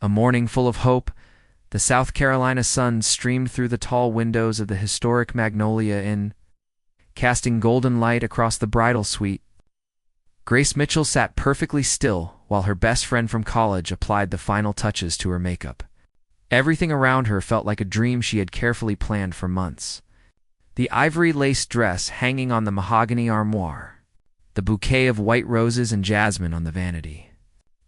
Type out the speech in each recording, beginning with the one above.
A morning full of hope. The South Carolina sun streamed through the tall windows of the historic Magnolia Inn, casting golden light across the bridal suite. Grace Mitchell sat perfectly still while her best friend from college applied the final touches to her makeup. Everything around her felt like a dream she had carefully planned for months. The ivory lace dress hanging on the mahogany armoire, the bouquet of white roses and jasmine on the vanity.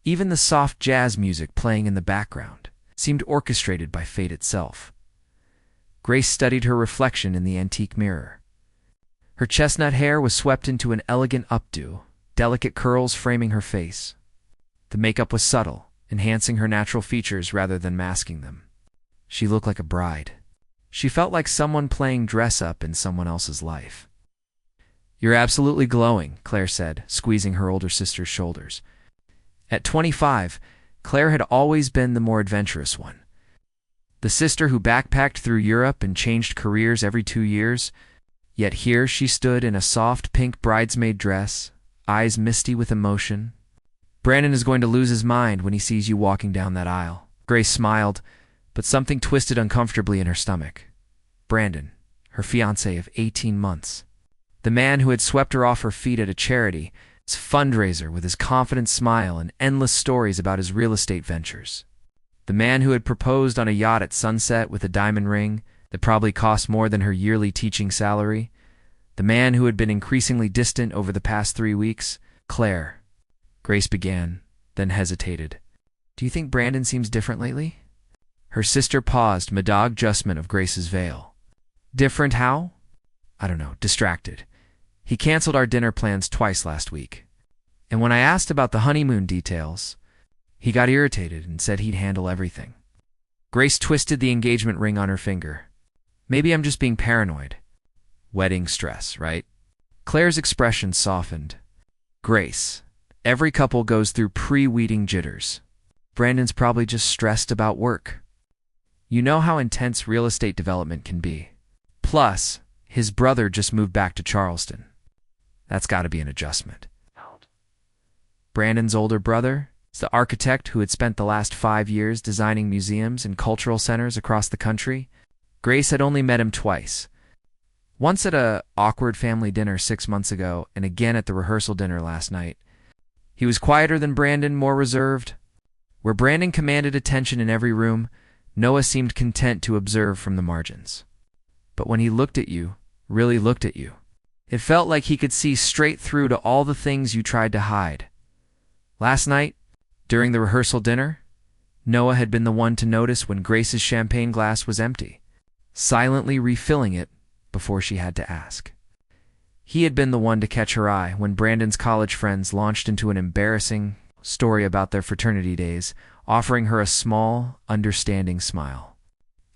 Even the soft jazz music playing in the background seemed orchestrated by fate itself. Grace studied her reflection in the antique mirror. Her chestnut hair was swept into an elegant updo, delicate curls framing her face. The makeup was subtle, enhancing her natural features rather than masking them. She looked like a bride. She felt like someone playing dress-up in someone else's life. "You're absolutely glowing," Claire said, squeezing her older sister's shoulders. At 25, Claire had always been the more adventurous one. The sister who backpacked through Europe and changed careers every 2 years, yet here she stood in a soft pink bridesmaid dress, eyes misty with emotion. "Brandon is going to lose his mind when he sees you walking down that aisle." Grace smiled, but something twisted uncomfortably in her stomach. Brandon, her fiancé of 18 months. The man who had swept her off her feet at a charity, his fundraiser with his confident smile and endless stories about his real estate ventures. The man who had proposed on a yacht at sunset with a diamond ring that probably cost more than her yearly teaching salary. The man who had been increasingly distant over the past 3 weeks. "Claire," Grace began, then hesitated. "Do you think Brandon seems different lately?" Her sister paused, mid-dog adjustment of Grace's veil. "Different how?" "I don't know, distracted. He canceled our dinner plans twice last week. And when I asked about the honeymoon details, he got irritated and said he'd handle everything." Grace twisted the engagement ring on her finger. "Maybe I'm just being paranoid. Wedding stress, right?" Claire's expression softened. "Grace, every couple goes through pre-wedding jitters. Brandon's probably just stressed about work. You know how intense real estate development can be. Plus, his brother just moved back to Charleston. That's got to be an adjustment." Brandon's older brother is the architect who had spent the last 5 years designing museums and cultural centers across the country. Grace had only met him twice. Once at a awkward family dinner 6 months ago, and again at the rehearsal dinner last night. He was quieter than Brandon, more reserved. Where Brandon commanded attention in every room, Noah seemed content to observe from the margins. But when he looked at you, really looked at you, it felt like he could see straight through to all the things you tried to hide. Last night, during the rehearsal dinner, Noah had been the one to notice when Grace's champagne glass was empty, silently refilling it before she had to ask. He had been the one to catch her eye when Brandon's college friends launched into an embarrassing story about their fraternity days, offering her a small, understanding smile.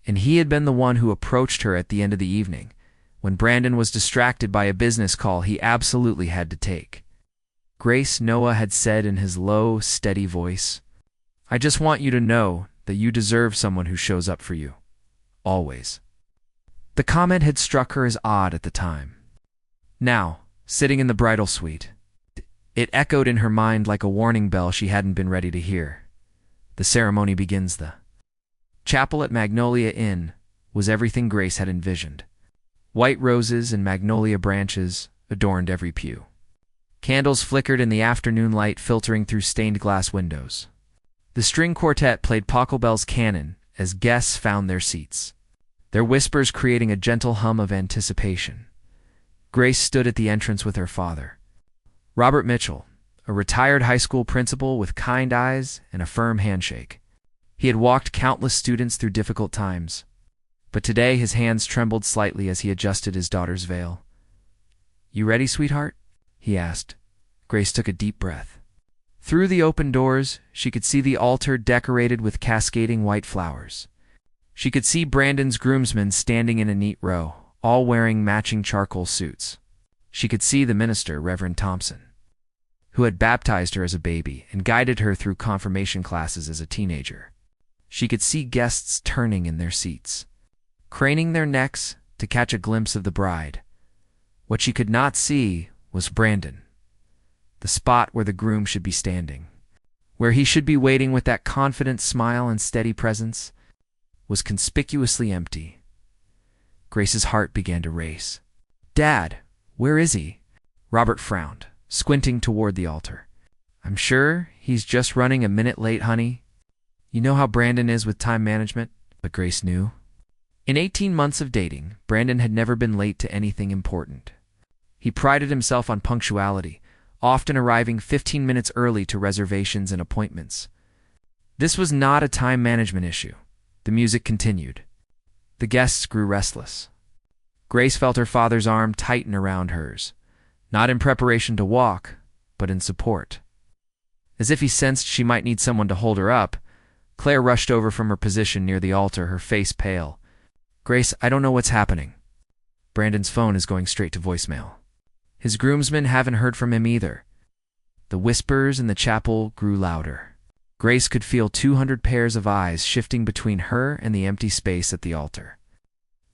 And he had been the one who approached her at the end of the evening, when Brandon was distracted by a business call he absolutely had to take. "Grace," Noah had said in his low, steady voice, "I just want you to know that you deserve someone who shows up for you. Always." The comment had struck her as odd at the time. Now, sitting in the bridal suite, it echoed in her mind like a warning bell she hadn't been ready to hear. The ceremony begins. The chapel at Magnolia Inn was everything Grace had envisioned. White roses and magnolia branches adorned every pew. Candles flickered in the afternoon light filtering through stained glass windows. The string quartet played Pachelbel's canon as guests found their seats, their whispers creating a gentle hum of anticipation. Grace stood at the entrance with her father, Robert Mitchell, a retired high school principal with kind eyes and a firm handshake. He had walked countless students through difficult times, but today his hands trembled slightly as he adjusted his daughter's veil. "You ready, sweetheart?" he asked. Grace took a deep breath. Through the open doors, she could see the altar decorated with cascading white flowers. She could see Brandon's groomsmen standing in a neat row, all wearing matching charcoal suits. She could see the minister, Reverend Thompson, who had baptized her as a baby and guided her through confirmation classes as a teenager. She could see guests turning in their seats, craning their necks to catch a glimpse of the bride. What she could not see was Brandon, the spot where the groom should be standing, where he should be waiting with that confident smile and steady presence, was conspicuously empty. Grace's heart began to race. "Dad, where is he?" Robert frowned, squinting toward the altar. "I'm sure he's just running a minute late, honey. You know how Brandon is with time management." But Grace knew. In 18 months of dating, Brandon had never been late to anything important. He prided himself on punctuality, often arriving 15 minutes early to reservations and appointments. This was not a time management issue. The music continued. The guests grew restless. Grace felt her father's arm tighten around hers, not in preparation to walk, but in support. As if he sensed she might need someone to hold her up, Claire rushed over from her position near the altar, her face pale. "Grace, I don't know what's happening. Brandon's phone is going straight to voicemail. His groomsmen haven't heard from him either." The whispers in the chapel grew louder. Grace could feel 200 pairs of eyes shifting between her and the empty space at the altar.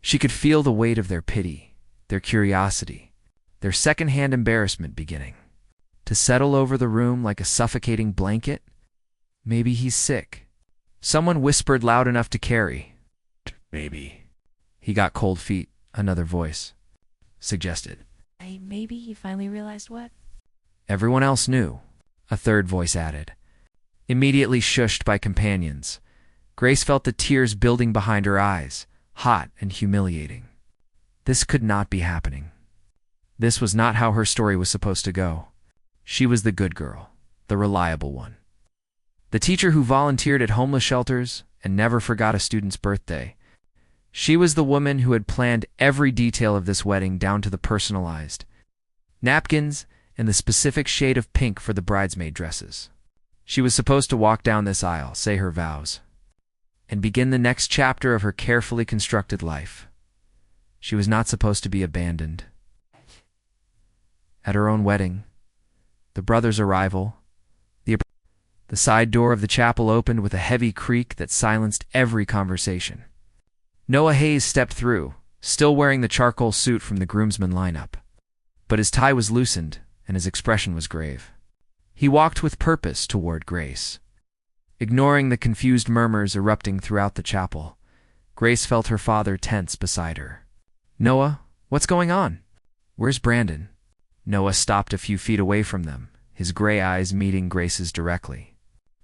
She could feel the weight of their pity, their curiosity, their second-hand embarrassment beginning to settle over the room like a suffocating blanket. "Maybe he's sick." Someone whispered loud enough to carry. "Maybe he got cold feet," another voice suggested. Maybe he finally realized what? "Everyone else knew," a third voice added. Immediately shushed by companions, Grace felt the tears building behind her eyes, hot and humiliating. This could not be happening. This was not how her story was supposed to go. She was the good girl, the reliable one. The teacher who volunteered at homeless shelters and never forgot a student's birthday. She was the woman who had planned every detail of this wedding down to the personalized napkins and the specific shade of pink for the bridesmaid dresses. She was supposed to walk down this aisle, say her vows, and begin the next chapter of her carefully constructed life. She was not supposed to be abandoned. At her own wedding, the brothers' arrival, the side door of the chapel opened with a heavy creak that silenced every conversation. Noah Hayes stepped through, still wearing the charcoal suit from the groomsmen lineup. But his tie was loosened, and his expression was grave. He walked with purpose toward Grace. Ignoring the confused murmurs erupting throughout the chapel, Grace felt her father tense beside her. "Noah, what's going on? Where's Brandon?" Noah stopped a few feet away from them, his gray eyes meeting Grace's directly.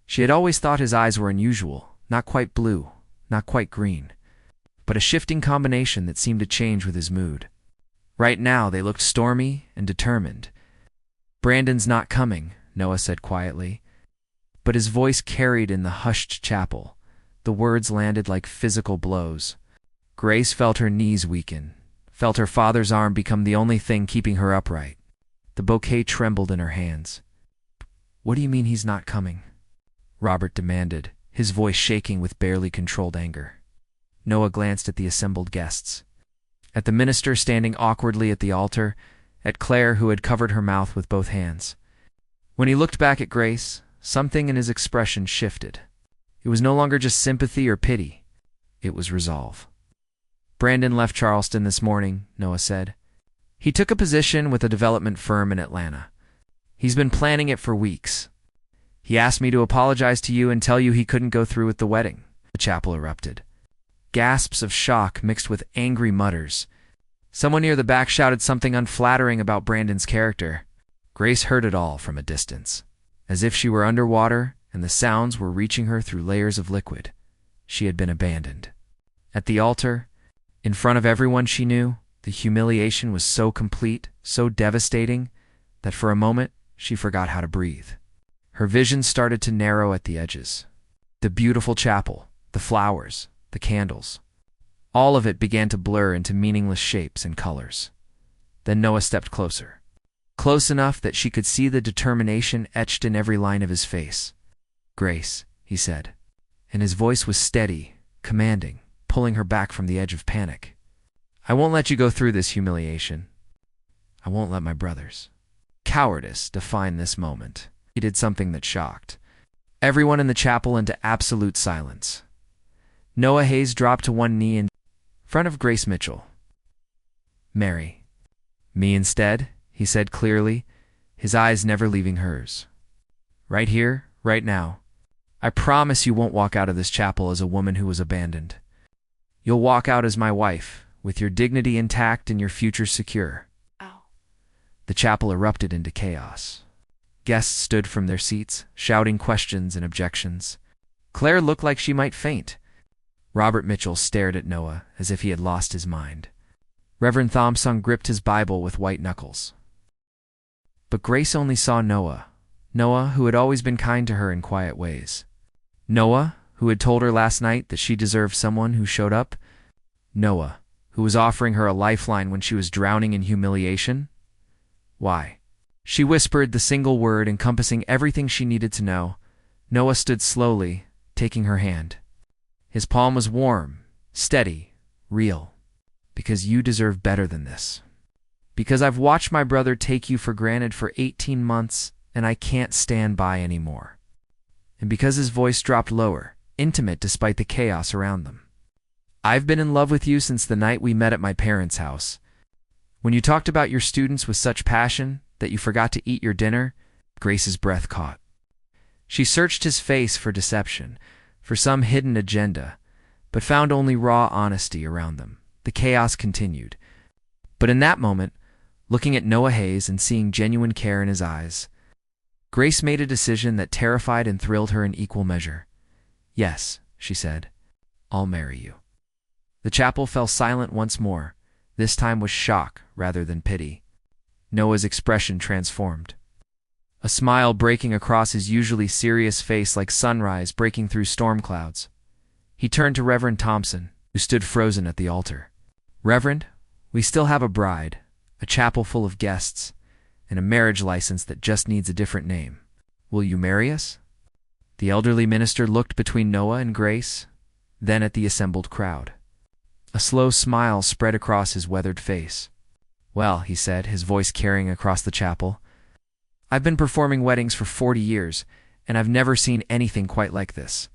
She had always thought his eyes were unusual, not quite blue, not quite green, but a shifting combination that seemed to change with his mood. Right now they looked stormy and determined. "Brandon's not coming," Noah said quietly, but his voice carried in the hushed chapel. The words landed like physical blows. Grace felt her knees weaken, felt her father's arm become the only thing keeping her upright. The bouquet trembled in her hands. "What do you mean he's not coming?" Robert demanded, his voice shaking with barely controlled anger. Noah glanced at the assembled guests, at the minister standing awkwardly at the altar, at Claire who had covered her mouth with both hands. When he looked back at Grace, something in his expression shifted. It was no longer just sympathy or pity. It was resolve. "Brandon left Charleston this morning," Noah said. "He took a position with a development firm in Atlanta. He's been planning it for weeks. He asked me to apologize to you and tell you he couldn't go through with the wedding." The chapel erupted. Gasps of shock mixed with angry mutters. Someone near the back shouted something unflattering about Brandon's character. Grace heard it all from a distance, as if she were underwater and the sounds were reaching her through layers of liquid. She had been abandoned. At the altar, in front of everyone she knew, the humiliation was so complete, so devastating, that for a moment she forgot how to breathe. Her vision started to narrow at the edges. The beautiful chapel, the flowers, the candles, all of it began to blur into meaningless shapes and colors. Then Noah stepped closer, close enough that she could see the determination etched in every line of his face. "Grace," he said, and his voice was steady, commanding, pulling her back from the edge of panic. "I won't let you go through this humiliation. I won't let my brothers." Cowardice defined this moment. He did something that shocked everyone in the chapel into absolute silence. Noah Hayes dropped to one knee in front of Grace Mitchell. "Mary." "Me instead," he said clearly, his eyes never leaving hers. "Right here, right now. I promise you won't walk out of this chapel as a woman who was abandoned. You'll walk out as my wife, with your dignity intact and your future secure." Ow. The chapel erupted into chaos. Guests stood from their seats, shouting questions and objections. Claire looked like she might faint. Robert Mitchell stared at Noah as if he had lost his mind. Reverend Thompson gripped his Bible with white knuckles. But Grace only saw Noah. Noah, who had always been kind to her in quiet ways. Noah, who had told her last night that she deserved someone who showed up. Noah, who was offering her a lifeline when she was drowning in humiliation. Why? She whispered the single word encompassing everything she needed to know. Noah stood slowly, taking her hand. His palm was warm, steady, real. "Because you deserve better than this. Because I've watched my brother take you for granted for 18 months, and I can't stand by anymore." And because his voice dropped lower, intimate despite the chaos around them. "I've been in love with you since the night we met at my parents' house. When you talked about your students with such passion that you forgot to eat your dinner," Grace's breath caught. She searched his face for deception, for some hidden agenda, but found only raw honesty around them. The chaos continued. But in that moment, looking at Noah Hayes and seeing genuine care in his eyes, Grace made a decision that terrified and thrilled her in equal measure. "Yes," she said, "I'll marry you." The chapel fell silent once more, this time with shock rather than pity. Noah's expression transformed. A smile breaking across his usually serious face like sunrise breaking through storm clouds. He turned to Reverend Thompson, who stood frozen at the altar. "Reverend, we still have a bride, a chapel full of guests, and a marriage license that just needs a different name. Will you marry us?" The elderly minister looked between Noah and Grace, then at the assembled crowd. A slow smile spread across his weathered face. "Well," he said, his voice carrying across the chapel, "I've been performing weddings for 40 years, and I've never seen anything quite like this.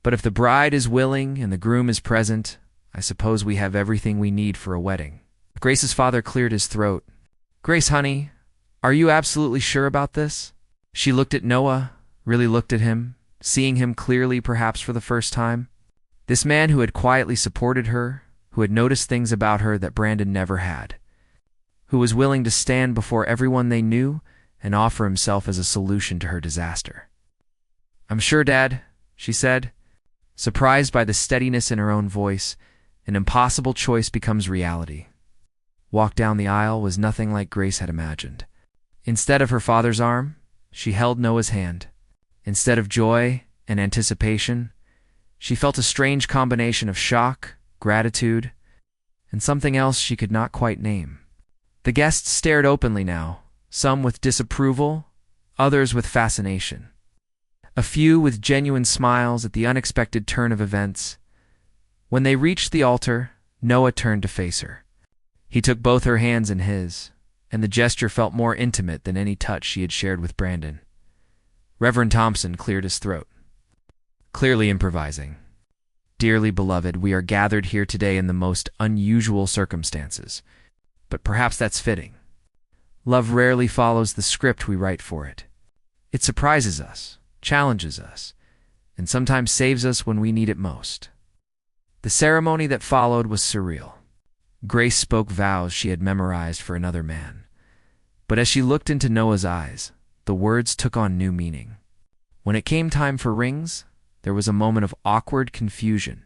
But if the bride is willing and the groom is present, I suppose we have everything we need for a wedding." Grace's father cleared his throat. "Grace, honey, are you absolutely sure about this?" She looked at Noah, really looked at him, seeing him clearly perhaps for the first time. This man who had quietly supported her, who had noticed things about her that Brandon never had, who was willing to stand before everyone they knew and offer himself as a solution to her disaster. "I'm sure, Dad," she said. Surprised by the steadiness in her own voice, an impossible choice becomes reality. Walk down the aisle was nothing like Grace had imagined. Instead of her father's arm, she held Noah's hand. Instead of joy and anticipation, she felt a strange combination of shock, gratitude, and something else she could not quite name. The guests stared openly now, some with disapproval, others with fascination. A few with genuine smiles at the unexpected turn of events. When they reached the altar, Noah turned to face her. He took both her hands in his, and the gesture felt more intimate than any touch she had shared with Brandon. Reverend Thompson cleared his throat, clearly improvising. "Dearly beloved, we are gathered here today in the most unusual circumstances, but perhaps that's fitting. Love rarely follows the script we write for it. It surprises us, challenges us, and sometimes saves us when we need it most." The ceremony that followed was surreal. Grace spoke vows she had memorized for another man. But as she looked into Noah's eyes, the words took on new meaning. When it came time for rings, there was a moment of awkward confusion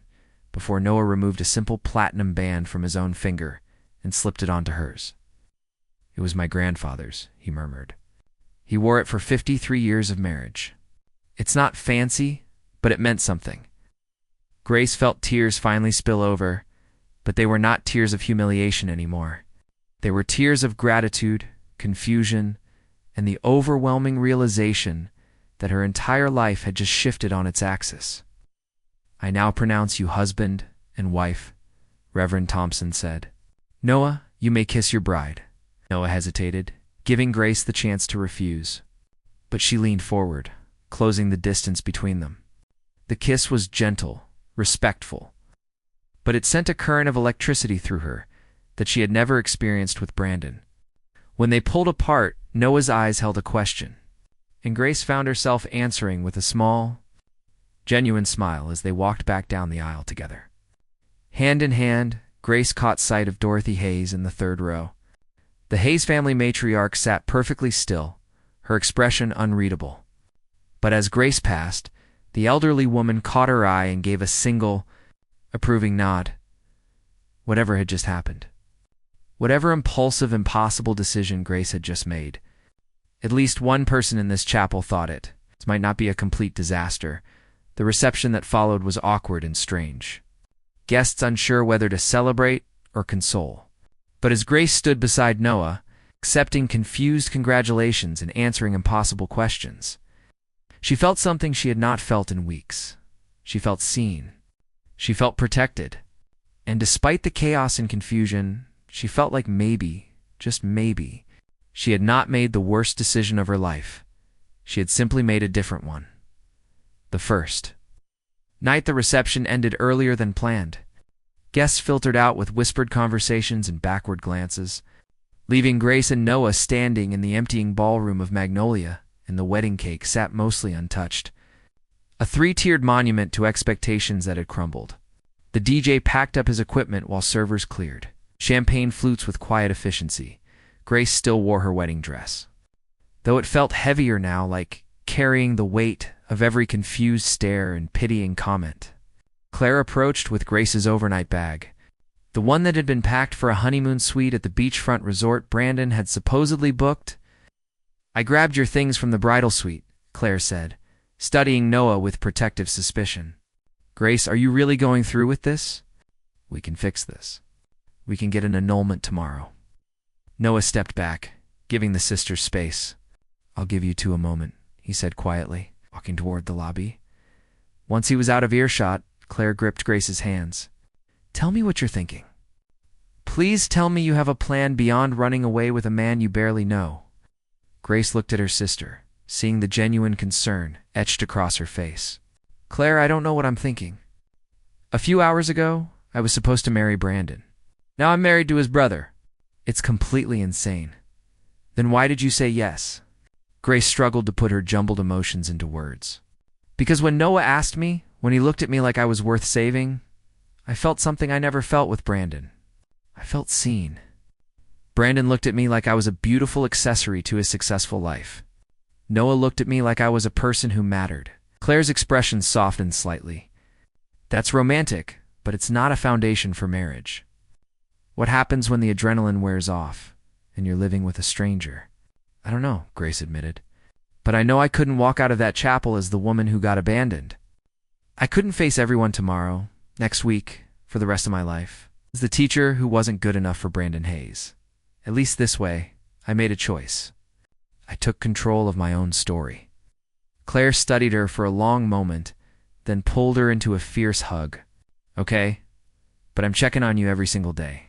before Noah removed a simple platinum band from his own finger and slipped it onto hers. "It was my grandfather's," he murmured. "He wore it for 53 years of marriage. It's not fancy, but it meant something." Grace felt tears finally spill over, but they were not tears of humiliation anymore. They were tears of gratitude, confusion, and the overwhelming realization that her entire life had just shifted on its axis. "I now pronounce you husband and wife," Reverend Thompson said. "Noah, you may kiss your bride." Noah hesitated, giving Grace the chance to refuse. But she leaned forward, closing the distance between them. The kiss was gentle, respectful, but it sent a current of electricity through her that she had never experienced with Brandon. When they pulled apart, Noah's eyes held a question. and Grace found herself answering with a small, genuine smile as they walked back down the aisle together. Hand in hand, Grace caught sight of Dorothy Hayes in the third row. The Hayes family matriarch sat perfectly still, her expression unreadable. But as Grace passed, the elderly woman caught her eye and gave a single, approving nod. Whatever had just happened. Whatever impulsive, impossible decision Grace had just made. At least one person in this chapel thought it. This might not be a complete disaster. The reception that followed was awkward and strange. Guests unsure whether to celebrate or console. But as Grace stood beside Noah, accepting confused congratulations and answering impossible questions, she felt something she had not felt in weeks. She felt seen. She felt protected. And despite the chaos and confusion, she felt like maybe, just maybe, she had not made the worst decision of her life. She had simply made a different one. The first. Night the reception ended earlier than planned. Guests filtered out with whispered conversations and backward glances, leaving Grace and Noah standing in the emptying ballroom of Magnolia, and the wedding cake sat mostly untouched. A three-tiered monument to expectations that had crumbled. The DJ packed up his equipment while servers cleared. Champagne flutes with quiet efficiency. Grace still wore her wedding dress, though it felt heavier now, like carrying the weight of every confused stare and pitying comment. Claire approached with Grace's overnight bag, the one that had been packed for a honeymoon suite at the beachfront resort Brandon had supposedly booked. "I grabbed your things from the bridal suite," Claire said, studying Noah with protective suspicion. "Grace, are you really going through with this? We can fix this. We can get an annulment tomorrow." Noah stepped back, giving the sisters space. "I'll give you two a moment," he said quietly, walking toward the lobby. Once he was out of earshot, Claire gripped Grace's hands. "Tell me what you're thinking. Please tell me you have a plan beyond running away with a man you barely know." Grace looked at her sister, seeing the genuine concern etched across her face. "Claire, I don't know what I'm thinking. A few hours ago, I was supposed to marry Brandon. Now I'm married to his brother. It's completely insane. Then why did you say yes?" Grace struggled to put her jumbled emotions into words. "Because when Noah asked me, when he looked at me like I was worth saving, I felt something I never felt with Brandon. I felt seen. Brandon looked at me like I was a beautiful accessory to his successful life. Noah looked at me like I was a person who mattered." Claire's expression softened slightly. "That's romantic, but it's not a foundation for marriage. What happens when the adrenaline wears off, and you're living with a stranger?" "I don't know," Grace admitted. "But I know I couldn't walk out of that chapel as the woman who got abandoned. I couldn't face everyone tomorrow, next week, for the rest of my life, as the teacher who wasn't good enough for Brandon Hayes. At least this way, I made a choice. I took control of my own story." Claire studied her for a long moment, then pulled her into a fierce hug. "Okay, but I'm checking on you every single day.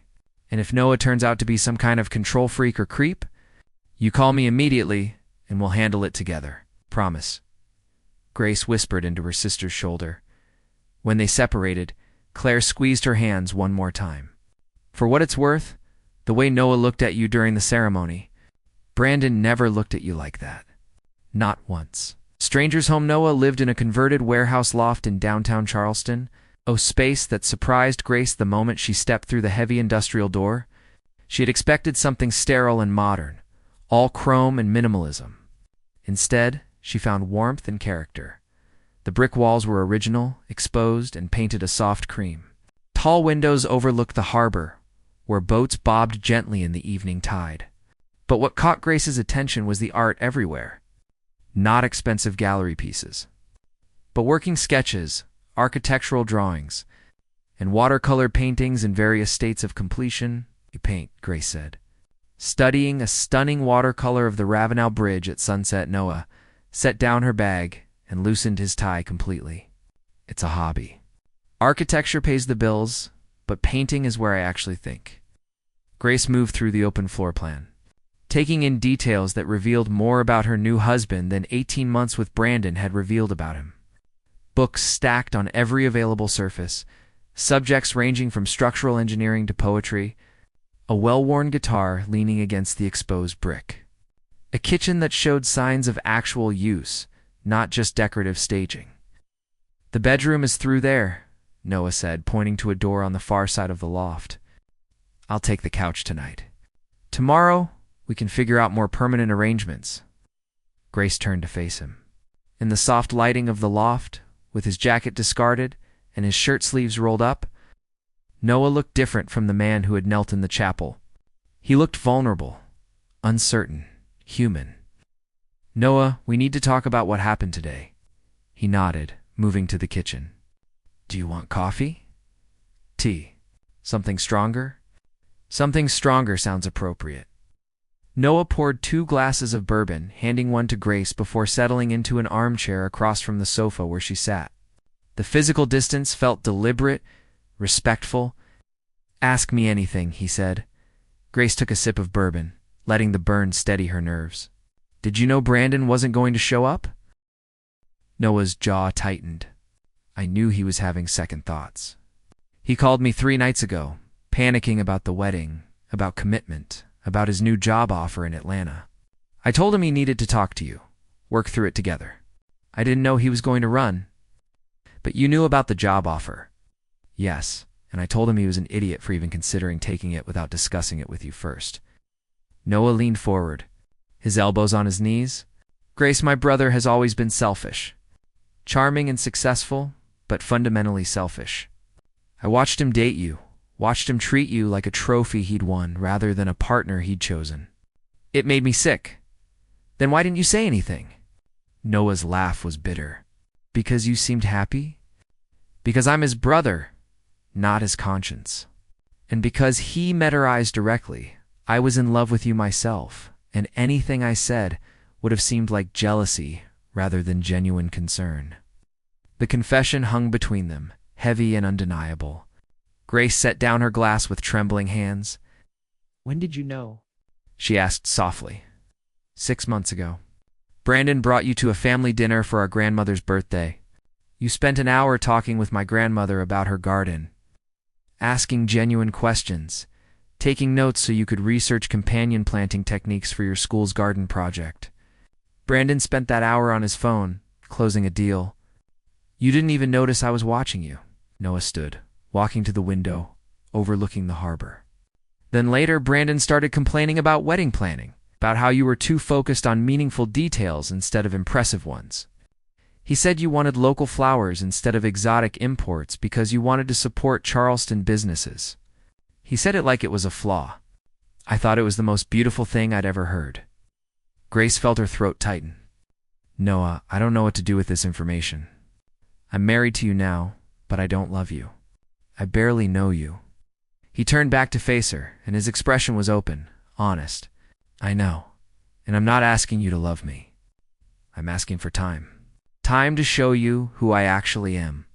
And if Noah turns out to be some kind of control freak or creep, you call me immediately and we'll handle it together. Promise." Grace whispered into her sister's shoulder. When they separated, Claire squeezed her hands one more time. "For what it's worth, the way Noah looked at you during the ceremony, Brandon never looked at you like that. Not once." Stranger's home Noah lived in a converted warehouse loft in downtown Charleston, a space that surprised Grace the moment she stepped through the heavy industrial door. She had expected something sterile and modern, all chrome and minimalism. Instead, she found warmth and character. The brick walls were original, exposed, and painted a soft cream. Tall windows overlooked the harbor, where boats bobbed gently in the evening tide. But what caught Grace's attention was the art everywhere. Not expensive gallery pieces, but working sketches, architectural drawings, and watercolor paintings in various states of completion. "You paint," Grace said. Studying a stunning watercolor of the Ravenel Bridge at sunset, Noah set down her bag and loosened his tie completely. "It's a hobby. Architecture pays the bills, but painting is where I actually think." Grace moved through the open floor plan, taking in details that revealed more about her new husband than 18 months with Brandon had revealed about him. Books stacked on every available surface, subjects ranging from structural engineering to poetry, a well-worn guitar leaning against the exposed brick. A kitchen that showed signs of actual use, not just decorative staging. "The bedroom is through there," Noah said, pointing to a door on the far side of the loft. "I'll take the couch tonight. Tomorrow, we can figure out more permanent arrangements." Grace turned to face him. In the soft lighting of the loft, with his jacket discarded and his shirt sleeves rolled up, Noah looked different from the man who had knelt in the chapel. He looked vulnerable, uncertain, human. "Noah, we need to talk about what happened today." He nodded, moving to the kitchen. "Do you want coffee? Tea? Something stronger?" "Something stronger sounds appropriate." Noah poured 2 glasses of bourbon, handing one to Grace before settling into an armchair across from the sofa where she sat. The physical distance felt deliberate, respectful. "Ask me anything," he said. Grace took a sip of bourbon, letting the burn steady her nerves. "Did you know Brandon wasn't going to show up?" Noah's jaw tightened. "I knew he was having second thoughts. He called me 3 nights ago, panicking about the wedding, about commitment, about his new job offer in Atlanta. I told him he needed to talk to you, work through it together. I didn't know he was going to run." "But you knew about the job offer." "Yes, and I told him he was an idiot for even considering taking it without discussing it with you first." Noah leaned forward, his elbows on his knees. "Grace, my brother has always been selfish. Charming and successful, but fundamentally selfish. I watched him date you, watched him treat you like a trophy he'd won rather than a partner he'd chosen. It made me sick." "Then why didn't you say anything?" Noah's laugh was bitter. "Because you seemed happy? Because I'm his brother, not his conscience. And because he met her eyes directly, I was in love with you myself, and anything I said would have seemed like jealousy rather than genuine concern." The confession hung between them, heavy and undeniable. Grace set down her glass with trembling hands. "When did you know?" she asked softly. 6 months ago. Brandon brought you to a family dinner for our grandmother's birthday. You spent an hour talking with my grandmother about her garden, asking genuine questions, taking notes so you could research companion planting techniques for your school's garden project. Brandon spent that hour on his phone, closing a deal. You didn't even notice I was watching you." Noah stood, walking to the window, overlooking the harbor. "Then later, Brandon started complaining about wedding planning, about how you were too focused on meaningful details instead of impressive ones. He said you wanted local flowers instead of exotic imports because you wanted to support Charleston businesses. He said it like it was a flaw. I thought it was the most beautiful thing I'd ever heard." Grace felt her throat tighten. "Noah, I don't know what to do with this information. I'm married to you now, but I don't love you. I barely know you." He turned back to face her, and his expression was open, honest. "I know, and I'm not asking you to love me. I'm asking for time. Time to show you who I actually am.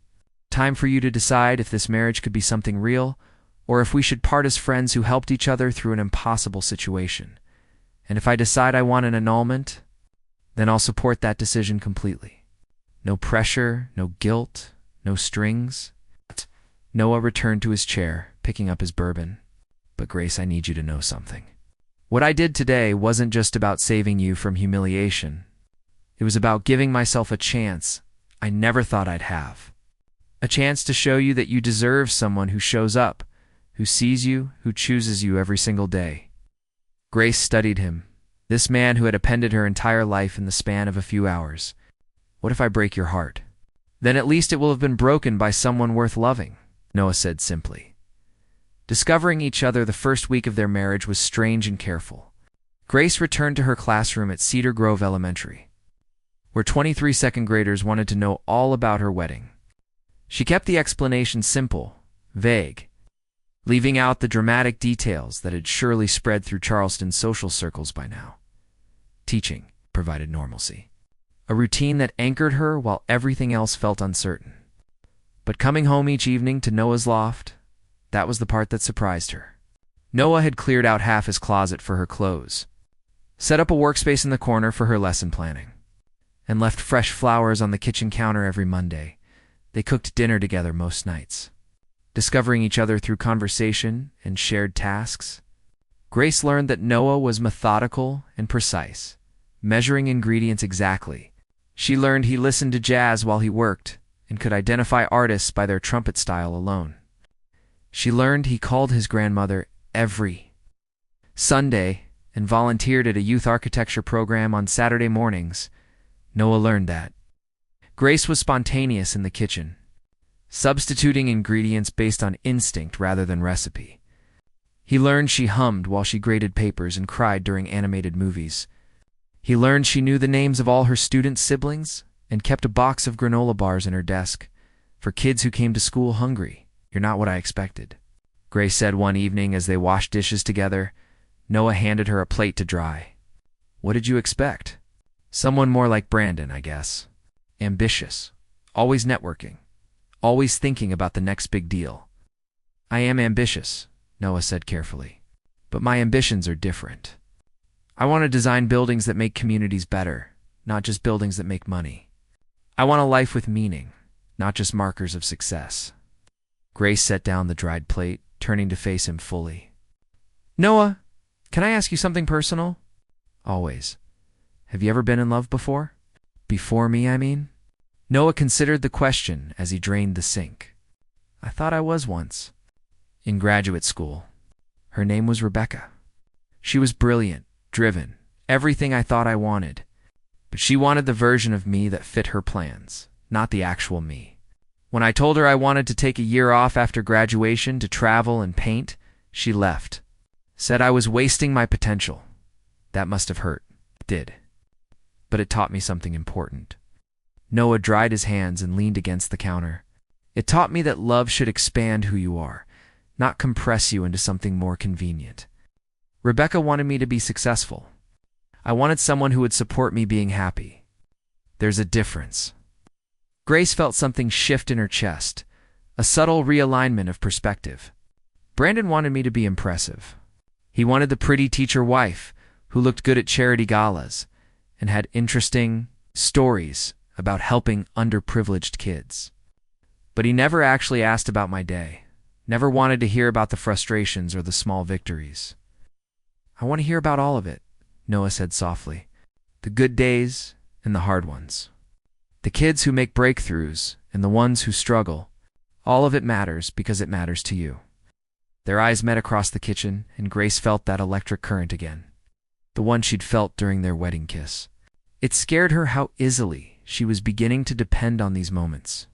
Time for you to decide if this marriage could be something real, or if we should part as friends who helped each other through an impossible situation. And if I decide I want an annulment, then I'll support that decision completely. No pressure, no guilt, no strings." Noah returned to his chair, picking up his bourbon. "But Grace, I need you to know something. What I did today wasn't just about saving you from humiliation. It was about giving myself a chance I never thought I'd have. A chance to show you that you deserve someone who shows up, who sees you, who chooses you every single day." Grace studied him, this man who had appended her entire life in the span of a few hours. "What if I break your heart? Then at least it will have been broken by someone worth loving," Noah said simply. Discovering each other the first week of their marriage was strange and careful. Grace returned to her classroom at Cedar Grove Elementary, where 23 second graders wanted to know all about her wedding. She kept the explanation simple, vague, leaving out the dramatic details that had surely spread through Charleston's social circles by now. Teaching provided normalcy, a routine that anchored her while everything else felt uncertain. But coming home each evening to Noah's loft, that was the part that surprised her. Noah had cleared out half his closet for her clothes, set up a workspace in the corner for her lesson planning, and left fresh flowers on the kitchen counter every Monday. They cooked dinner together most nights, discovering each other through conversation and shared tasks. Grace learned that Noah was methodical and precise, measuring ingredients exactly. She learned he listened to jazz while he worked and could identify artists by their trumpet style alone. She learned he called his grandmother every Sunday and volunteered at a youth architecture program on Saturday mornings. Noah learned that. Grace was spontaneous in the kitchen, substituting ingredients based on instinct rather than recipe. He learned she hummed while she graded papers and cried during animated movies. He learned she knew the names of all her students' siblings and kept a box of granola bars in her desk. For kids who came to school hungry, "You're not what I expected," Grace said one evening as they washed dishes together. Noah handed her a plate to dry. "What did you expect?" "Someone more like Brandon, I guess. Ambitious, always networking, always thinking about the next big deal." "I am ambitious," Noah said carefully, "but my ambitions are different. I want to design buildings that make communities better, not just buildings that make money. I want a life with meaning, not just markers of success." Grace set down the dried plate, turning to face him fully. "Noah, can I ask you something personal?" "Always. Have you ever been in love before?" "Before me, I mean?" Noah considered the question as he drained the sink. "I thought I was once. In graduate school. Her name was Rebecca. She was brilliant, driven, everything I thought I wanted. But she wanted the version of me that fit her plans, not the actual me. When I told her I wanted to take a year off after graduation to travel and paint, she left. Said I was wasting my potential. That must have hurt. It did. But it taught me something important." Noah dried his hands and leaned against the counter. "It taught me that love should expand who you are, not compress you into something more convenient. Rebecca wanted me to be successful. I wanted someone who would support me being happy. There's a difference." Grace felt something shift in her chest, a subtle realignment of perspective. "Brandon wanted me to be impressive. He wanted the pretty teacher wife who looked good at charity galas and had interesting stories about helping underprivileged kids. But he never actually asked about my day, never wanted to hear about the frustrations or the small victories." "I want to hear about all of it," Noah said softly. "The good days and the hard ones. The kids who make breakthroughs and the ones who struggle. All of it matters because it matters to you." Their eyes met across the kitchen, and Grace felt that electric current again, the one she'd felt during their wedding kiss. It scared her how easily she was beginning to depend on these moments.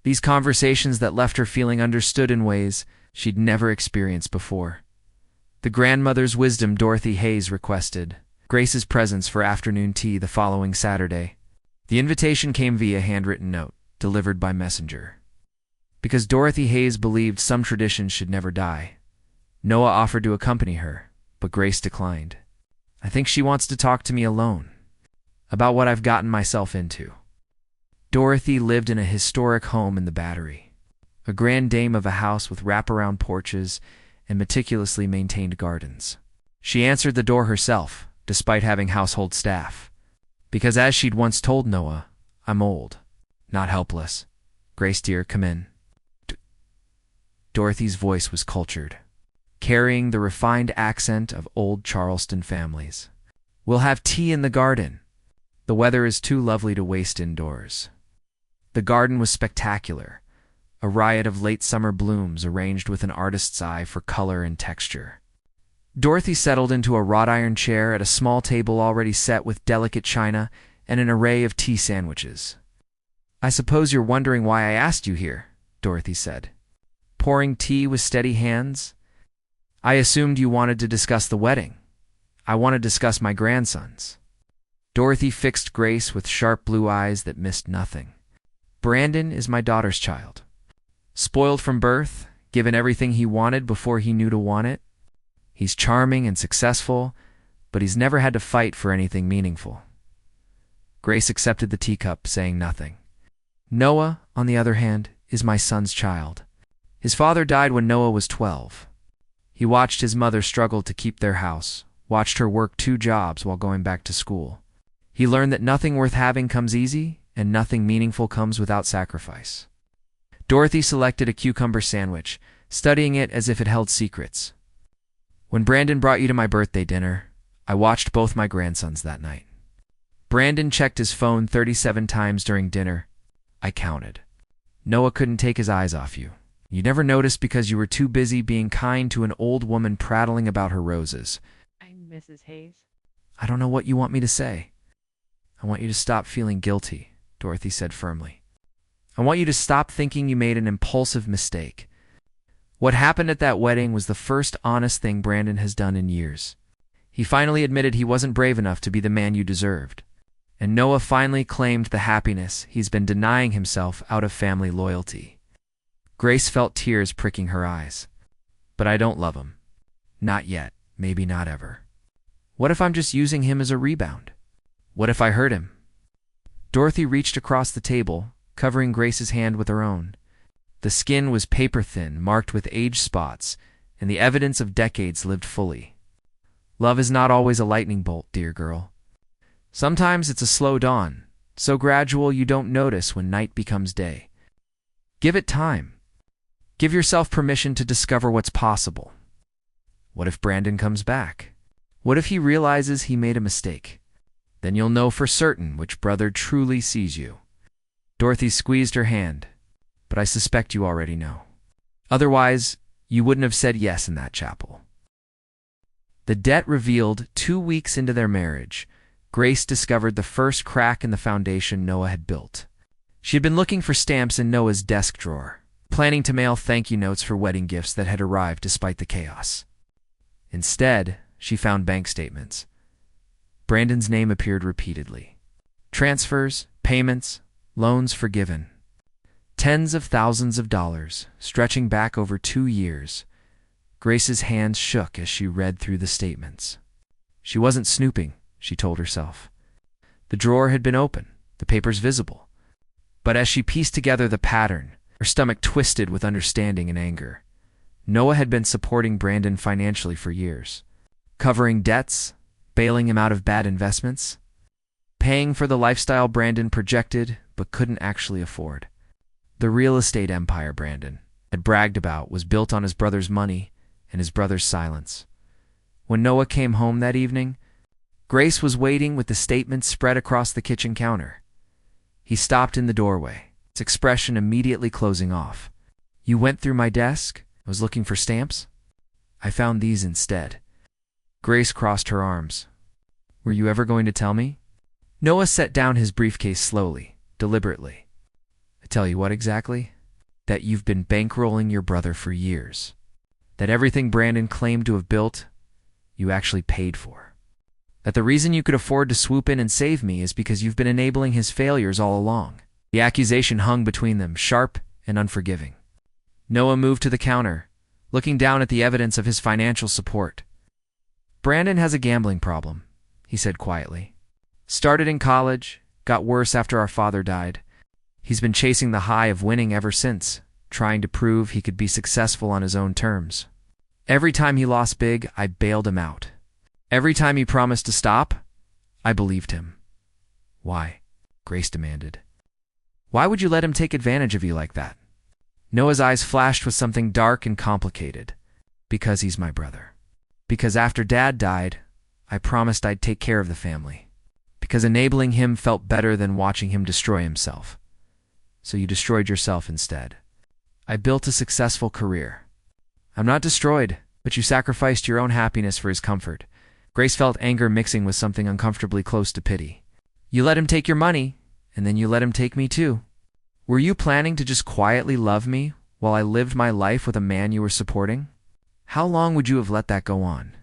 These conversations that left her feeling understood in ways she'd never experienced before. The grandmother's wisdom Dorothy Hayes requested, Grace's presence for afternoon tea the following Saturday. The invitation came via handwritten note, delivered by messenger. Because Dorothy Hayes believed some traditions should never die, Noah offered to accompany her, but Grace declined. "I think she wants to talk to me alone, about what I've gotten myself into." Dorothy lived in a historic home in the Battery, a grand dame of a house with wraparound porches and meticulously maintained gardens. She answered the door herself, despite having household staff. Because as she'd once told Noah, "I'm old, not helpless. Grace dear, come in." Dorothy's voice was cultured, carrying the refined accent of old Charleston families. "We'll have tea in the garden. The weather is too lovely to waste indoors." The garden was spectacular, a riot of late summer blooms arranged with an artist's eye for color and texture. Dorothy settled into a wrought iron chair at a small table already set with delicate china and an array of tea sandwiches. "I suppose you're wondering why I asked you here," Dorothy said, pouring tea with steady hands. "I assumed you wanted to discuss the wedding. I want to discuss my grandsons." Dorothy fixed Grace with sharp blue eyes that missed nothing. "Brandon is my daughter's child. Spoiled from birth, given everything he wanted before he knew to want it. He's charming and successful, but he's never had to fight for anything meaningful." Grace accepted the teacup, saying nothing. "Noah, on the other hand, is my son's child. His father died when Noah was 12. He watched his mother struggle to keep their house, watched her work 2 jobs while going back to school. He learned that nothing worth having comes easy, and nothing meaningful comes without sacrifice." Dorothy selected a cucumber sandwich, studying it as if it held secrets. "When Brandon brought you to my birthday dinner, I watched both my grandsons that night. Brandon checked his phone 37 times during dinner. I counted. Noah couldn't take his eyes off you. You never noticed because you were too busy being kind to an old woman prattling about her roses. I'm Mrs. Hayes. I don't know what you want me to say. I want you to stop feeling guilty, Dorothy said firmly. I want you to stop thinking you made an impulsive mistake. What happened at that wedding was the first honest thing Brandon has done in years. He finally admitted he wasn't brave enough to be the man you deserved. And Noah finally claimed the happiness he's been denying himself out of family loyalty. Grace felt tears pricking her eyes. But I don't love him. Not yet. Maybe not ever. What if I'm just using him as a rebound? What if I hurt him? Dorothy reached across the table, covering Grace's hand with her own. The skin was paper-thin, marked with age spots, and the evidence of decades lived fully. Love is not always a lightning bolt, dear girl. Sometimes it's a slow dawn, so gradual you don't notice when night becomes day. Give it time. Give yourself permission to discover what's possible. What if Brandon comes back? What if he realizes he made a mistake? Then you'll know for certain which brother truly sees you. Dorothy squeezed her hand, but I suspect you already know. Otherwise, you wouldn't have said yes in that chapel. The debt revealed 2 weeks into their marriage. Grace discovered the first crack in the foundation Noah had built. She had been looking for stamps in Noah's desk drawer, planning to mail thank you notes for wedding gifts that had arrived despite the chaos. Instead, she found bank statements. Brandon's name appeared repeatedly. Transfers, payments, loans forgiven. Tens of thousands of dollars, stretching back over 2 years. Grace's hands shook as she read through the statements. She wasn't snooping, she told herself. The drawer had been open, the papers visible. But as she pieced together the pattern, her stomach twisted with understanding and anger. Noah had been supporting Brandon financially for years, covering debts, bailing him out of bad investments, paying for the lifestyle Brandon projected but couldn't actually afford. The real estate empire Brandon had bragged about was built on his brother's money and his brother's silence. When Noah came home that evening, Grace was waiting with the statements spread across the kitchen counter. He stopped in the doorway, his expression immediately closing off. You went through my desk? I was looking for stamps? I found these instead. Grace crossed her arms. Were you ever going to tell me? Noah set down his briefcase slowly, deliberately. I tell you what exactly? That you've been bankrolling your brother for years. That everything Brandon claimed to have built, you actually paid for. That the reason you could afford to swoop in and save me is because you've been enabling his failures all along. The accusation hung between them, sharp and unforgiving. Noah moved to the counter, looking down at the evidence of his financial support. Brandon has a gambling problem, he said quietly. Started in college, got worse after our father died. He's been chasing the high of winning ever since, trying to prove he could be successful on his own terms. Every time he lost big, I bailed him out. Every time he promised to stop, I believed him. Why? Grace demanded. Why would you let him take advantage of you like that? Noah's eyes flashed with something dark and complicated. Because he's my brother. Because after Dad died, I promised I'd take care of the family. Because enabling him felt better than watching him destroy himself. So you destroyed yourself instead. I built a successful career. I'm not destroyed, but you sacrificed your own happiness for his comfort. Grace felt anger mixing with something uncomfortably close to pity. You let him take your money, and then you let him take me too. Were you planning to just quietly love me while I lived my life with a man you were supporting? How long would you have let that go on?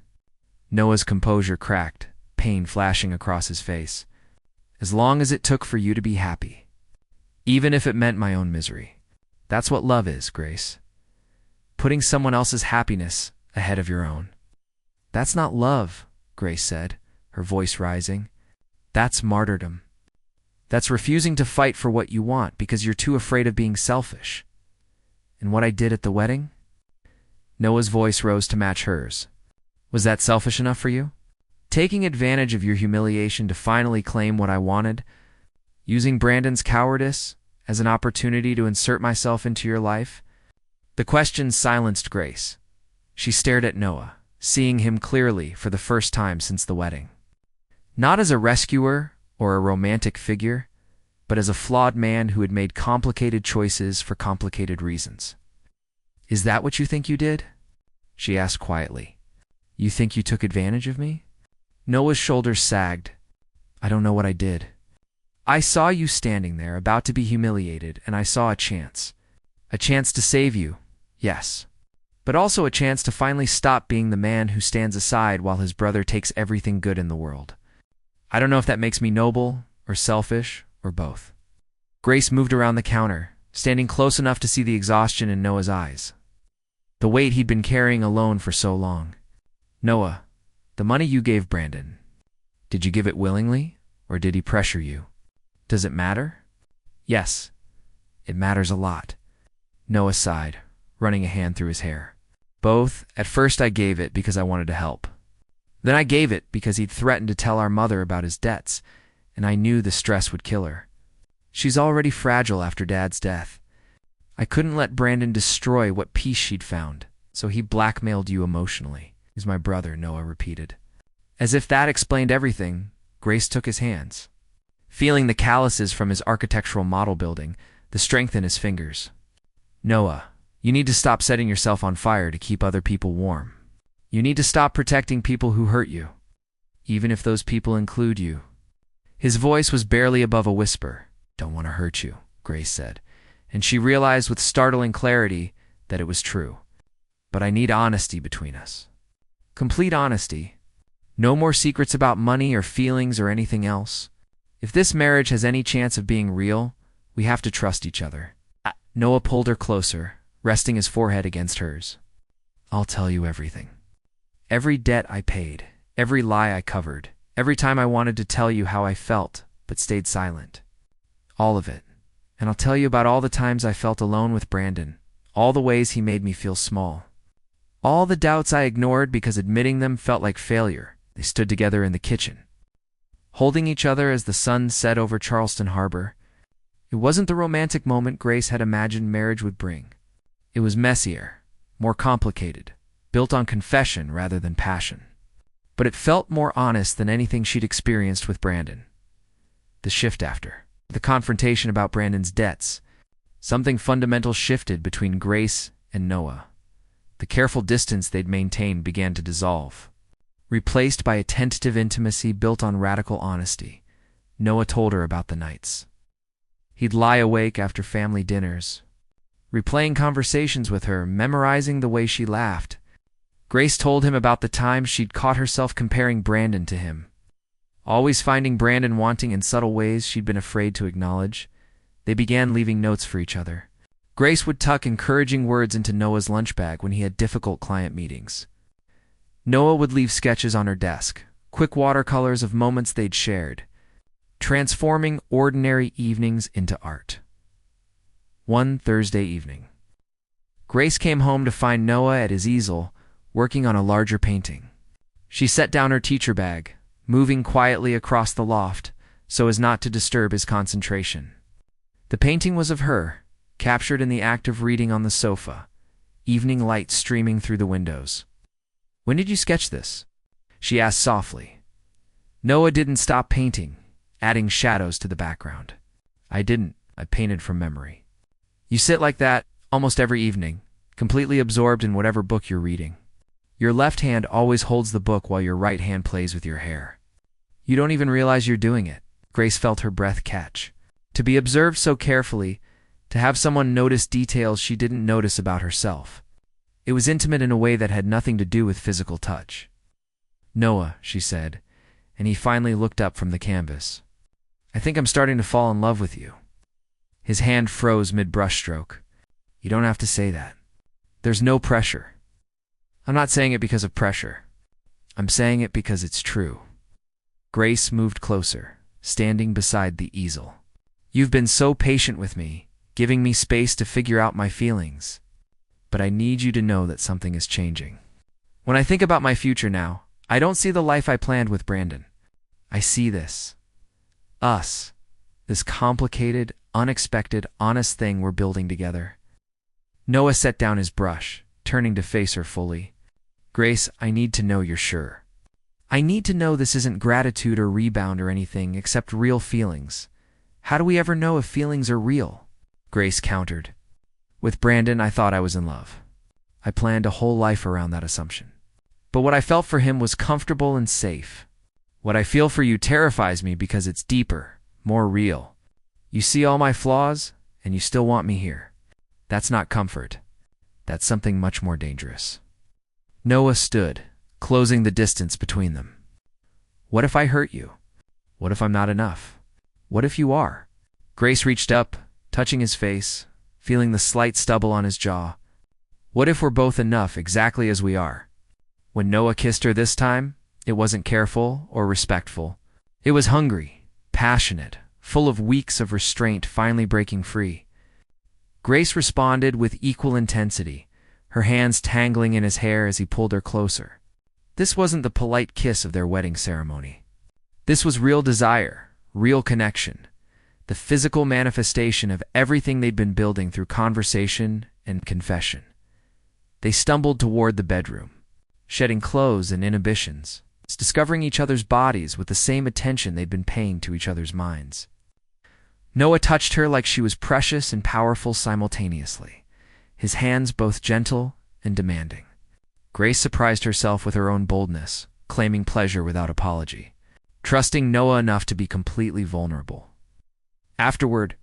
Noah's composure cracked, pain flashing across his face. As long as it took for you to be happy. Even if it meant my own misery. That's what love is, Grace. Putting someone else's happiness ahead of your own. That's not love, Grace said, her voice rising. That's martyrdom. That's refusing to fight for what you want because you're too afraid of being selfish. And what I did at the wedding? Noah's voice rose to match hers. Was that selfish enough for you? Taking advantage of your humiliation to finally claim what I wanted? Using Brandon's cowardice as an opportunity to insert myself into your life? The question silenced Grace. She stared at Noah, seeing him clearly for the first time since the wedding. Not as a rescuer or a romantic figure, but as a flawed man who had made complicated choices for complicated reasons. "Is that what you think you did?" she asked quietly. "You think you took advantage of me?" Noah's shoulders sagged. "I don't know what I did. I saw you standing there, about to be humiliated, and I saw a chance. A chance to save you, yes. But also a chance to finally stop being the man who stands aside while his brother takes everything good in the world. I don't know if that makes me noble, or selfish, or both." Grace moved around the counter, standing close enough to see the exhaustion in Noah's eyes. The weight he'd been carrying alone for so long. "Noah, the money you gave Brandon, did you give it willingly, or did he pressure you? Does it matter?" "Yes, it matters a lot." Noah sighed, running a hand through his hair. "Both. At first I gave it because I wanted to help. Then I gave it because he'd threatened to tell our mother about his debts, and I knew the stress would kill her. She's already fragile after Dad's death. I couldn't let Brandon destroy what peace she'd found, so he blackmailed you emotionally." "He's my brother," Noah repeated. As if that explained everything, Grace took his hands, feeling the calluses from his architectural model building, the strength in his fingers. "Noah, you need to stop setting yourself on fire to keep other people warm. You need to stop protecting people who hurt you, even if those people include you." His voice was barely above a whisper. "Don't want to hurt you," Grace said, and she realized with startling clarity that it was true. "But I need honesty between us. Complete honesty. No more secrets about money or feelings or anything else. If this marriage has any chance of being real, we have to trust each other." Noah pulled her closer, resting his forehead against hers. "I'll tell you everything. Every debt I paid, every lie I covered, every time I wanted to tell you how I felt but stayed silent. All of it. And I'll tell you about all the times I felt alone with Brandon, all the ways he made me feel small. All the doubts I ignored because admitting them felt like failure." They stood together in the kitchen, holding each other as the sun set over Charleston Harbor. It wasn't the romantic moment Grace had imagined marriage would bring. It was messier, more complicated, built on confession rather than passion. But it felt more honest than anything she'd experienced with Brandon. The shift after, the confrontation about Brandon's debts, something fundamental shifted between Grace and Noah. The careful distance they'd maintained began to dissolve, replaced by a tentative intimacy built on radical honesty. Noah told her about the nights. He'd lie awake after family dinners, replaying conversations with her, memorizing the way she laughed. Grace told him about the times she'd caught herself comparing Brandon to him, always finding Brandon wanting in subtle ways she'd been afraid to acknowledge. They began leaving notes for each other. Grace would tuck encouraging words into Noah's lunch bag when he had difficult client meetings. Noah would leave sketches on her desk, quick watercolors of moments they'd shared, transforming ordinary evenings into art. One Thursday evening, Grace came home to find Noah at his easel, working on a larger painting. She set down her teacher bag, moving quietly across the loft so as not to disturb his concentration. The painting was of her, captured in the act of reading on the sofa, evening light streaming through the windows. "When did you sketch this?" she asked softly. Noah didn't stop painting, adding shadows to the background. "I didn't. I painted from memory." "You sit like that almost every evening, completely absorbed in whatever book you're reading. Your left hand always holds the book while your right hand plays with your hair. You don't even realize you're doing it." Grace felt her breath catch. To be observed so carefully, to have someone notice details she didn't notice about herself. It was intimate in a way that had nothing to do with physical touch. "Noah," she said, and he finally looked up from the canvas. "I think I'm starting to fall in love with you." His hand froze mid-brushstroke. "You don't have to say that. There's no pressure. I'm not saying it because of pressure. I'm saying it because it's true." Grace moved closer, standing beside the easel. "You've been so patient with me, giving me space to figure out my feelings. But I need you to know that something is changing. When I think about my future now, I don't see the life I planned with Brandon. I see this. Us. This complicated, unexpected, honest thing we're building together." Noah set down his brush, turning to face her fully. "Grace, I need to know you're sure. I need to know this isn't gratitude or rebound or anything except real feelings. How do we ever know if feelings are real? Grace countered. With Brandon, I thought I was in love. I planned a whole life around that assumption. But what I felt for him was comfortable and safe. What I feel for you terrifies me because it's deeper, more real. You see all my flaws, and you still want me here. That's not comfort. That's something much more dangerous. Noah stood, closing the distance between them. What if I hurt you? What if I'm not enough? What if you are? Grace reached up, touching his face, feeling the slight stubble on his jaw. What if we're both enough exactly as we are? When Noah kissed her this time, it wasn't careful or respectful. It was hungry, passionate, full of weeks of restraint finally breaking free. Grace responded with equal intensity, her hands tangling in his hair as he pulled her closer. This wasn't the polite kiss of their wedding ceremony. This was real desire, real connection, the physical manifestation of everything they'd been building through conversation and confession. They stumbled toward the bedroom, shedding clothes and inhibitions, discovering each other's bodies with the same attention they'd been paying to each other's minds. Noah touched her like she was precious and powerful simultaneously, his hands both gentle and demanding. Grace surprised herself with her own boldness, claiming pleasure without apology, trusting Noah enough to be completely vulnerable. Afterward,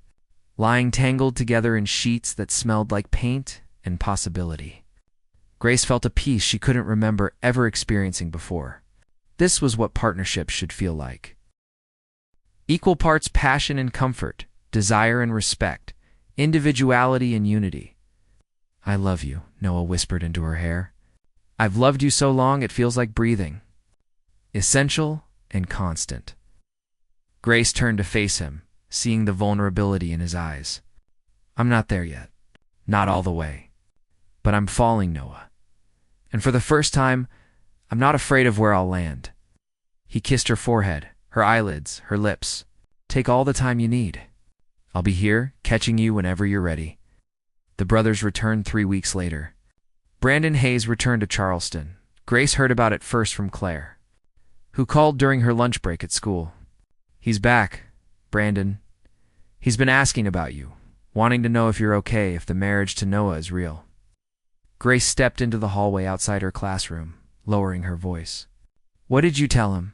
lying tangled together in sheets that smelled like paint and possibility, Grace felt a peace she couldn't remember ever experiencing before. This was what partnerships should feel like. Equal parts passion and comfort, desire and respect, individuality and unity. I love you, Noah whispered into her hair. I've loved you so long it feels like breathing. Essential and constant. Grace turned to face him, seeing the vulnerability in his eyes. I'm not there yet. Not all the way. But I'm falling, Noah. And for the first time, I'm not afraid of where I'll land. He kissed her forehead, her eyelids, her lips. Take all the time you need. I'll be here, catching you whenever you're ready. The brothers returned 3 weeks later. Brandon Hayes returned to Charleston. Grace heard about it first from Claire, who called during her lunch break at school. He's back, Brandon. He's been asking about you, wanting to know if you're okay, if the marriage to Noah is real. Grace stepped into the hallway outside her classroom, lowering her voice. What did you tell him?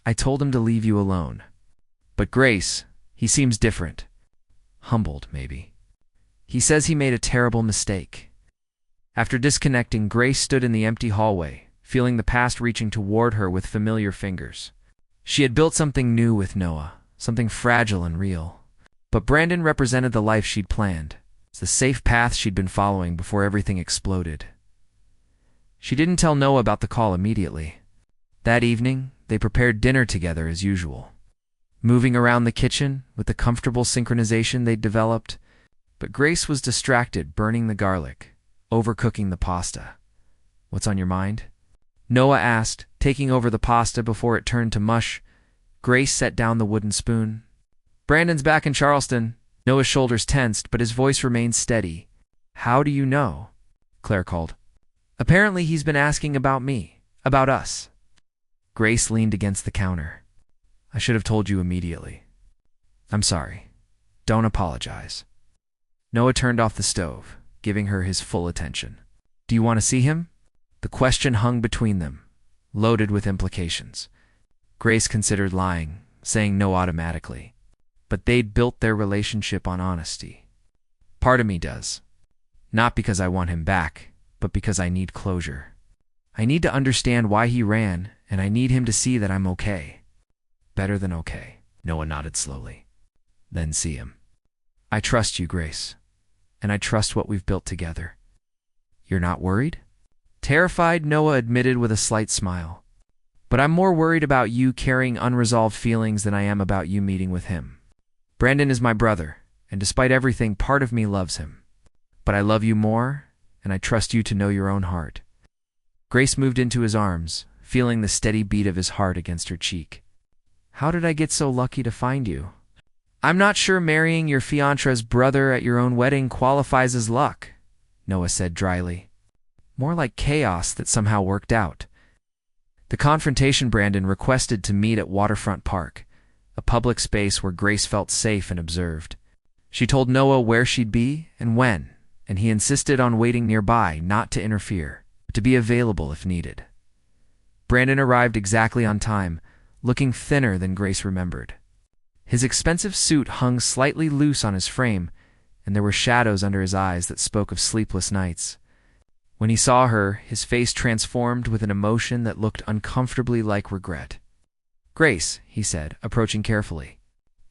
I told him to leave you alone. But Grace, he seems different. Humbled, maybe. He says he made a terrible mistake. After disconnecting, Grace stood in the empty hallway, feeling the past reaching toward her with familiar fingers. She had built something new with Noah, something fragile and real. But Brandon represented the life she'd planned. It's the safe path she'd been following before everything exploded. She didn't tell Noah about the call immediately. That evening, they prepared dinner together as usual, moving around the kitchen with the comfortable synchronization they'd developed. But Grace was distracted, burning the garlic, overcooking the pasta. What's on your mind? Noah asked, taking over the pasta before it turned to mush. Grace set down the wooden spoon. Brandon's back in Charleston. Noah's shoulders tensed, but his voice remained steady. How do you know? Claire called. Apparently he's been asking about me, about us. Grace leaned against the counter. I should have told you immediately. I'm sorry. Don't apologize. Noah turned off the stove, giving her his full attention. Do you want to see him? The question hung between them, loaded with implications. Grace considered lying, saying no automatically. But they'd built their relationship on honesty. Part of me does. Not because I want him back, but because I need closure. I need to understand why he ran, and I need him to see that I'm okay. Better than okay. Noah nodded slowly. Then see him. I trust you, Grace. And I trust what we've built together. You're not worried? Terrified, Noah admitted with a slight smile. But I'm more worried about you carrying unresolved feelings than I am about you meeting with him. Brandon is my brother, and despite everything, part of me loves him. But I love you more, and I trust you to know your own heart. Grace moved into his arms, feeling the steady beat of his heart against her cheek. How did I get so lucky to find you? I'm not sure marrying your fiancé's brother at your own wedding qualifies as luck, Noah said dryly. More like chaos that somehow worked out. The confrontation Brandon requested to meet at Waterfront Park, a public space where Grace felt safe and observed. She told Noah where she'd be and when, and he insisted on waiting nearby, not to interfere, but to be available if needed. Brandon arrived exactly on time, looking thinner than Grace remembered. His expensive suit hung slightly loose on his frame, and there were shadows under his eyes that spoke of sleepless nights. When he saw her, his face transformed with an emotion that looked uncomfortably like regret. "Grace," he said, approaching carefully.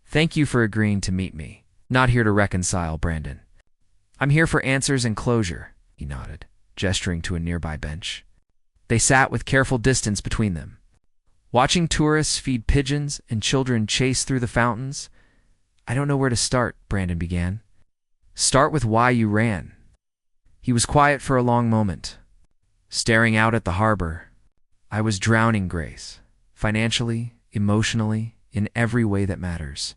"Thank you for agreeing to meet me. Not here to reconcile, Brandon. I'm here for answers and closure," he nodded, gesturing to a nearby bench. They sat with careful distance between them. Watching tourists feed pigeons and children chase through the fountains. "I don't know where to start," Brandon began. "Start with why you ran." He was quiet for a long moment, staring out at the harbor. "I was drowning, Grace. Financially, emotionally, in every way that matters.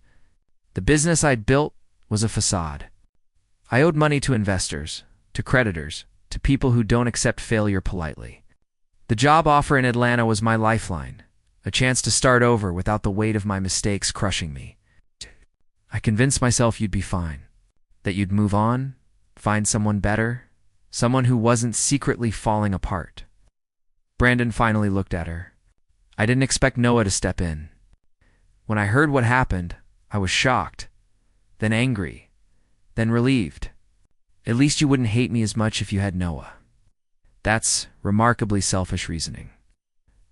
The business I'd built was a facade. I owed money to investors, to creditors, to people who don't accept failure politely. The job offer in Atlanta was my lifeline, a chance to start over without the weight of my mistakes crushing me. I convinced myself you'd be fine, that you'd move on, find someone better, someone who wasn't secretly falling apart." Brandon finally looked at her. "I didn't expect Noah to step in. When I heard what happened, I was shocked, then angry, then relieved. At least you wouldn't hate me as much if you had Noah." "That's remarkably selfish reasoning."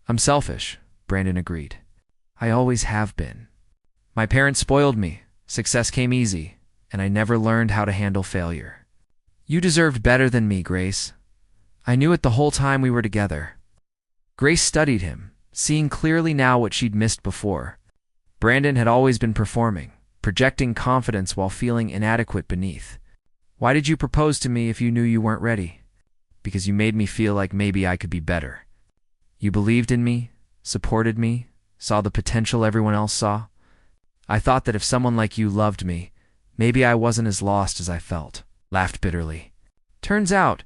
"I'm selfish," Brandon agreed. "I always have been. My parents spoiled me, success came easy, and I never learned how to handle failure. You deserved better than me, Grace. I knew it the whole time we were together." Grace studied him, seeing clearly now what she'd missed before. Brandon had always been performing, projecting confidence while feeling inadequate beneath. "Why did you propose to me if you knew you weren't ready?" "Because you made me feel like maybe I could be better. You believed in me, supported me, saw the potential everyone else saw. I thought that if someone like you loved me, maybe I wasn't as lost as I felt." Laughed bitterly. "Turns out,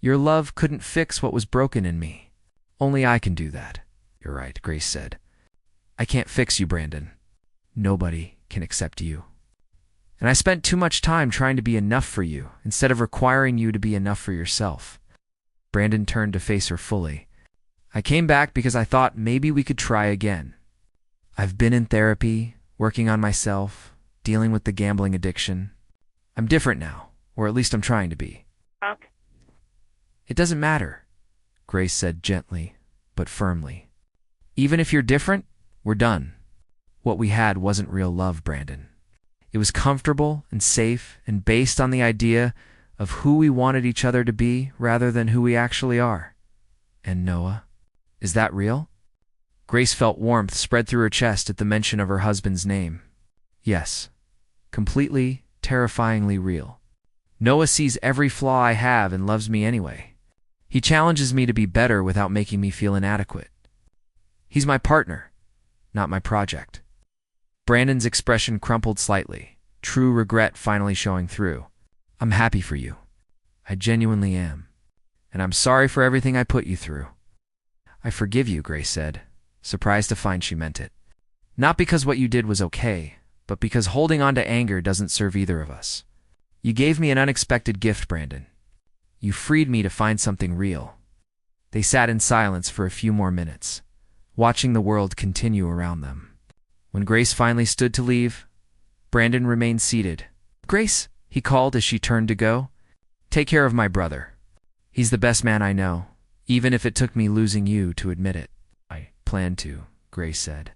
your love couldn't fix what was broken in me. Only I can do that." "You're right," Grace said. "I can't fix you, Brandon. Nobody can accept you. And I spent too much time trying to be enough for you, instead of requiring you to be enough for yourself." Brandon turned to face her fully. "I came back because I thought maybe we could try again. I've been in therapy, working on myself, dealing with the gambling addiction. I'm different now, or at least I'm trying to be." Okay. "It doesn't matter," Grace said gently, but firmly. "Even if you're different, we're done. What we had wasn't real love, Brandon. It was comfortable and safe and based on the idea of who we wanted each other to be rather than who we actually are. And Noah, is that real?" Grace felt warmth spread through her chest at the mention of her husband's name. "Yes, completely, terrifyingly real. Noah sees every flaw I have and loves me anyway. He challenges me to be better without making me feel inadequate. He's my partner, not my project." Brandon's expression crumpled slightly, true regret finally showing through. "I'm happy for you. I genuinely am. And I'm sorry for everything I put you through." "I forgive you," Grace said, surprised to find she meant it. "Not because what you did was okay, but because holding on to anger doesn't serve either of us. You gave me an unexpected gift, Brandon. You freed me to find something real." They sat in silence for a few more minutes, watching the world continue around them. When Grace finally stood to leave, Brandon remained seated. "Grace," he called as she turned to go, "take care of my brother. He's the best man I know, even if it took me losing you to admit it." "I plan to," Grace said.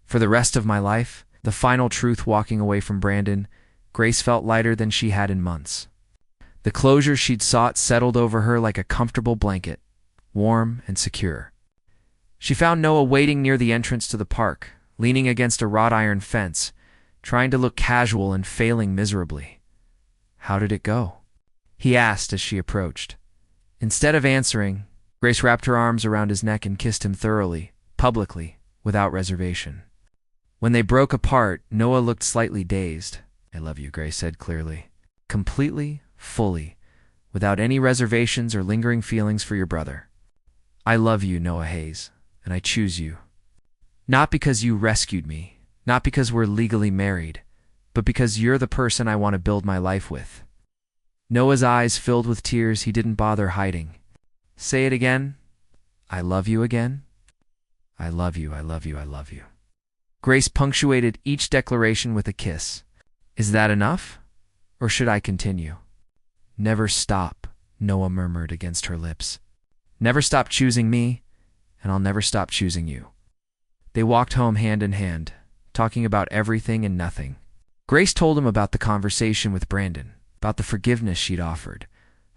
For the rest of my life, the final truth walking away from Brandon, Grace felt lighter than she had in months. The closure she'd sought settled over her like a comfortable blanket, warm and secure. She found Noah waiting near the entrance to the park, leaning against a wrought iron fence, trying to look casual and failing miserably. "How did it go?" he asked as she approached. Instead of answering, Grace wrapped her arms around his neck and kissed him thoroughly, publicly, without reservation. When they broke apart, Noah looked slightly dazed. "I love you," Grace said clearly. "Completely, fully, without any reservations or lingering feelings for your brother." "I love you, Noah Hayes, and I choose you. Not because you rescued me, not because we're legally married, but because you're the person I want to build my life with." Noah's eyes filled with tears he didn't bother hiding. "Say it again. I love you again. I love you, I love you, I love you." Grace punctuated each declaration with a kiss. "Is that enough? Or should I continue?" "Never stop," Noah murmured against her lips. "Never stop choosing me, and I'll never stop choosing you." They walked home hand in hand, talking about everything and nothing. Grace told him about the conversation with Brandon, about the forgiveness she'd offered,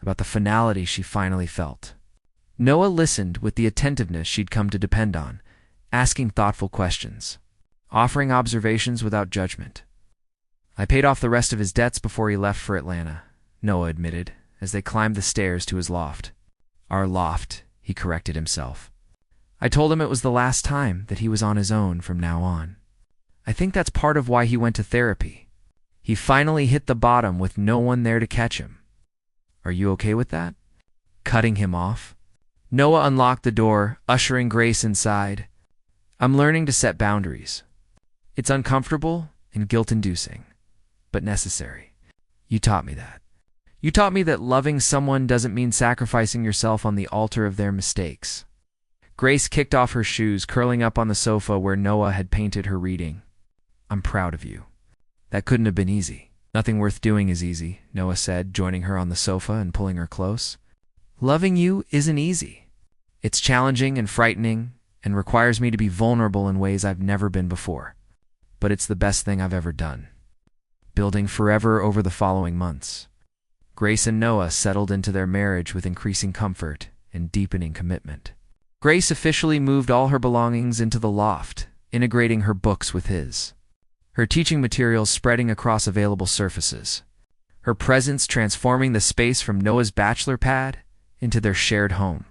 about the finality she finally felt. Noah listened with the attentiveness she'd come to depend on, asking thoughtful questions, offering observations without judgment. "I paid off the rest of his debts before he left for Atlanta," Noah admitted, as they climbed the stairs to his loft. "Our loft," he corrected himself. "I told him it was the last time, that he was on his own from now on. I think that's part of why he went to therapy. He finally hit the bottom with no one there to catch him. Are you okay with that? Cutting him off?" Noah unlocked the door, ushering Grace inside. "I'm learning to set boundaries. It's uncomfortable and guilt-inducing, but necessary. You taught me that. You taught me that loving someone doesn't mean sacrificing yourself on the altar of their mistakes." Grace kicked off her shoes, curling up on the sofa where Noah had painted her reading. "I'm proud of you. That couldn't have been easy." "Nothing worth doing is easy," Noah said, joining her on the sofa and pulling her close. "Loving you isn't easy. It's challenging and frightening and requires me to be vulnerable in ways I've never been before. But it's the best thing I've ever done." Building forever over the following months, Grace and Noah settled into their marriage with increasing comfort and deepening commitment. Grace officially moved all her belongings into the loft, integrating her books with his, her teaching materials spreading across available surfaces, her presence transforming the space from Noah's bachelor pad into their shared home.